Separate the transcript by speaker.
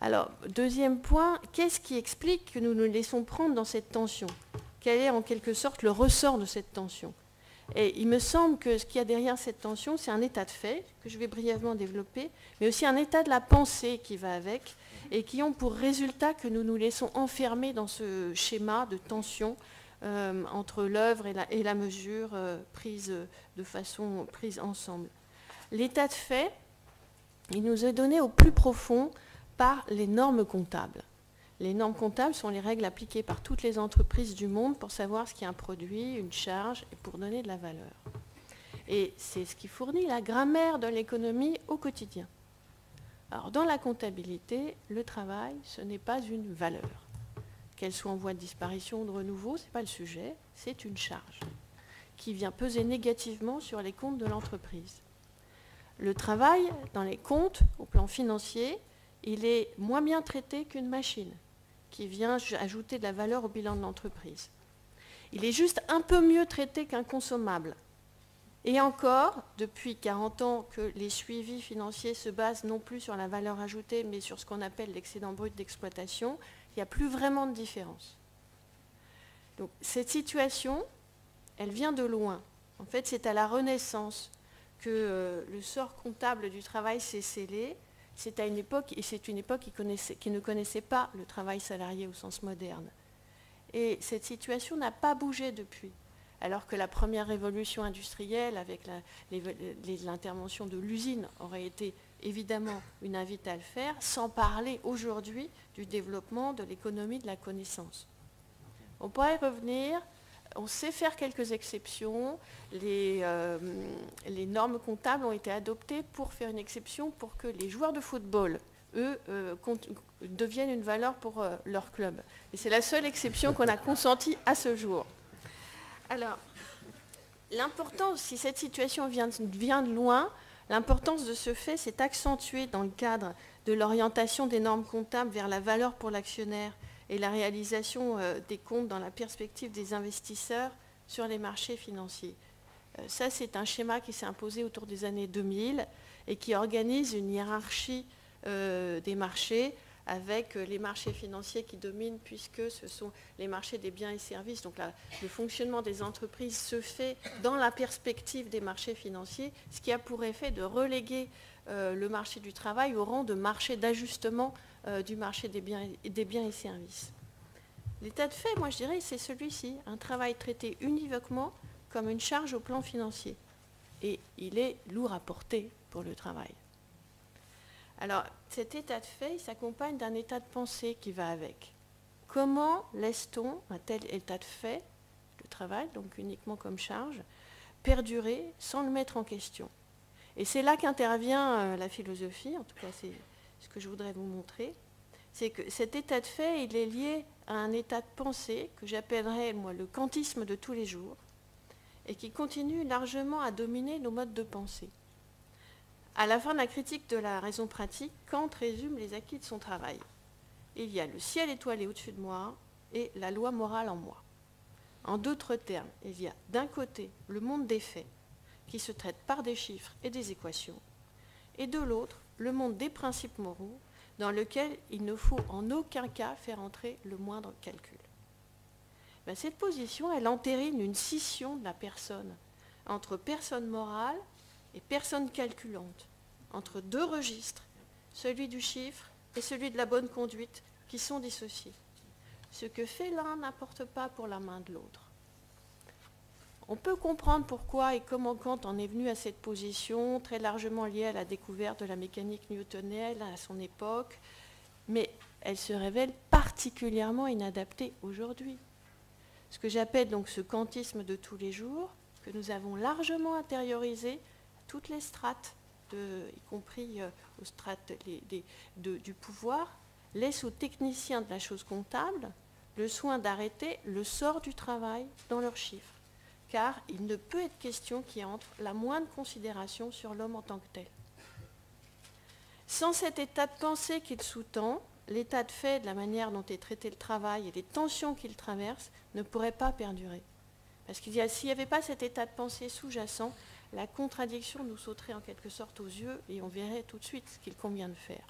Speaker 1: Alors, deuxième point, qu'est-ce qui explique que nous nous laissons prendre dans cette tension? Quel est en quelque sorte le ressort de cette tension? Et il me semble que ce qu'il y a derrière cette tension, c'est un état de fait, que je vais brièvement développer, mais aussi un état de la pensée qui va avec, et qui ont pour résultat que nous nous laissons enfermer dans ce schéma de tension entre l'œuvre et la mesure prise ensemble. L'état de fait, il nous est donné au plus profond par les normes comptables. Les normes comptables sont les règles appliquées par toutes les entreprises du monde pour savoir ce qui est un produit, une charge, et pour donner de la valeur. Et c'est ce qui fournit la grammaire de l'économie au quotidien. Alors, dans la comptabilité, le travail, ce n'est pas une valeur. Qu'elle soit en voie de disparition ou de renouveau, ce n'est pas le sujet, c'est une charge qui vient peser négativement sur les comptes de l'entreprise. Le travail, dans les comptes, au plan financier, il est moins bien traité qu'une machine qui vient ajouter de la valeur au bilan de l'entreprise. Il est juste un peu mieux traité qu'un consommable. Et encore, depuis 40 ans que les suivis financiers se basent non plus sur la valeur ajoutée, mais sur ce qu'on appelle l'excédent brut d'exploitation, il n'y a plus vraiment de différence. Donc cette situation, elle vient de loin. En fait, c'est à la Renaissance que le sort comptable du travail s'est scellé. C'est à une époque, et c'est une époque qui ne connaissait pas le travail salarié au sens moderne. Et cette situation n'a pas bougé depuis. Alors que la première révolution industrielle, avec l'intervention de l'usine, aurait été évidemment une invite à le faire, sans parler aujourd'hui du développement de l'économie de la connaissance. On pourrait revenir, on sait faire quelques exceptions, les normes comptables ont été adoptées pour faire une exception pour que les joueurs de football, eux, deviennent une valeur pour leur club. Et c'est la seule exception qu'on a consentie à ce jour. Alors, l'importance, si cette situation vient de loin, l'importance de ce fait s'est accentuée dans le cadre de l'orientation des normes comptables vers la valeur pour l'actionnaire et la réalisation des comptes dans la perspective des investisseurs sur les marchés financiers. Ça, c'est un schéma qui s'est imposé autour des années 2000 et qui organise une hiérarchie des marchés avec les marchés financiers qui dominent puisque ce sont les marchés des biens et services. Donc le fonctionnement des entreprises se fait dans la perspective des marchés financiers, ce qui a pour effet de reléguer le marché du travail au rang de marché d'ajustement du marché des biens et services. L'état de fait, moi je dirais, c'est celui-ci, un travail traité univoquement comme une charge au plan financier. Et il est lourd à porter pour le travail. Alors, cet état de fait, il s'accompagne d'un état de pensée qui va avec. Comment laisse-t-on un tel état de fait, le travail, donc uniquement comme charge, perdurer sans le mettre en question? Et c'est là qu'intervient la philosophie, en tout cas c'est ce que je voudrais vous montrer, c'est que cet état de fait, il est lié à un état de pensée que j'appellerais, moi, le kantisme de tous les jours, et qui continue largement à dominer nos modes de pensée. À la fin de la critique de la raison pratique, Kant résume les acquis de son travail. Il y a le ciel étoilé au-dessus de moi et la loi morale en moi. En d'autres termes, il y a d'un côté le monde des faits, qui se traite par des chiffres et des équations, et de l'autre, le monde des principes moraux, dans lequel il ne faut en aucun cas faire entrer le moindre calcul. Ben, cette position, elle entérine une scission de la personne entre personne morale et personne calculante, entre deux registres, celui du chiffre et celui de la bonne conduite, qui sont dissociés. Ce que fait l'un n'importe pas pour la main de l'autre. On peut comprendre pourquoi et comment Kant en est venu à cette position, très largement liée à la découverte de la mécanique newtonienne à son époque, mais elle se révèle particulièrement inadaptée aujourd'hui. Ce que j'appelle donc ce kantisme de tous les jours, que nous avons largement intériorisé, toutes les strates, y compris aux strates du pouvoir, laisse aux techniciens de la chose comptable le soin d'arrêter le sort du travail dans leurs chiffres, car il ne peut être question qu'il y ait entre la moindre considération sur l'homme en tant que tel. Sans cet état de pensée qu'il sous-tend, l'état de fait de la manière dont est traité le travail et les tensions qu'il traverse ne pourraient pas perdurer. Parce qu'il s'il n'y avait pas cet état de pensée sous-jacent, la contradiction nous sauterait en quelque sorte aux yeux et on verrait tout de suite ce qu'il convient de faire.